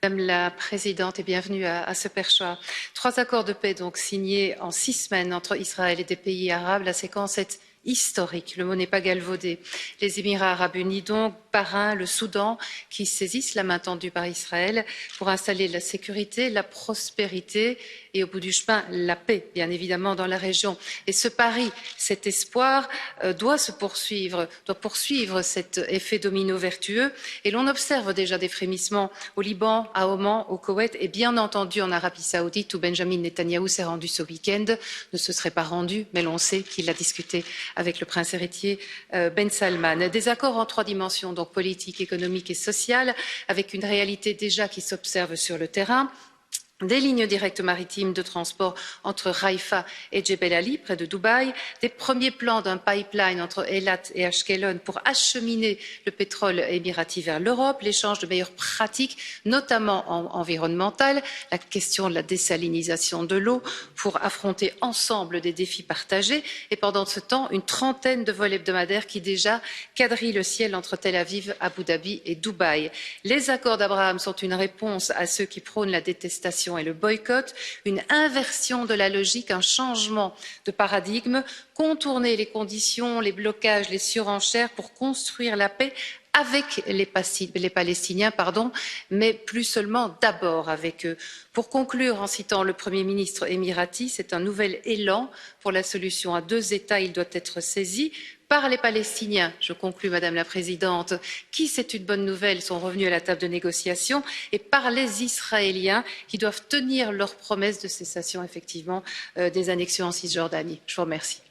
Madame la Présidente et bienvenue à ce perchoir. 3 accords de paix donc signés en 6 semaines entre Israël et des pays arabes. La séquence est historique, le mot n'est pas galvaudé. Les Émirats arabes unis donc, Bahreïn, le Soudan, qui saisissent la main tendue par Israël pour installer la sécurité, la prospérité et au bout du chemin, la paix, bien évidemment, dans la région. Et ce pari, cet espoir doit poursuivre cet effet domino vertueux. Et l'on observe déjà des frémissements au Liban, à Oman, au Koweït et bien entendu en Arabie Saoudite où Benjamin Netanyahou s'est rendu ce week-end, ne se serait pas rendu, mais l'on sait qu'il a discuté avec le prince héritier Ben Salman. Des accords en 3 dimensions, donc politique, économique et sociale, avec une réalité déjà qui s'observe sur le terrain. Des lignes directes maritimes de transport entre Haïfa et Djebel Ali, près de Dubaï, des premiers plans d'un pipeline entre Eilat et Ashkelon pour acheminer le pétrole émirati vers l'Europe, l'échange de meilleures pratiques, notamment environnementales, la question de la désalinisation de l'eau pour affronter ensemble des défis partagés et pendant ce temps, une trentaine de vols hebdomadaires qui déjà quadrillent le ciel entre Tel Aviv, Abu Dhabi et Dubaï. Les accords d'Abraham sont une réponse à ceux qui prônent la détestation et le boycott, une inversion de la logique, un changement de paradigme, contourner les conditions, les blocages, les surenchères pour construire la paix avec les Palestiniens, mais plus seulement d'abord avec eux. Pour conclure, en citant le Premier ministre émirati, c'est un nouvel élan pour la solution à 2 États. Il doit être saisi par les Palestiniens, je conclus Madame la Présidente, qui, c'est une bonne nouvelle, sont revenus à la table de négociation, et par les Israéliens, qui doivent tenir leurs promesses de cessation effectivement des annexions en Cisjordanie. Je vous remercie.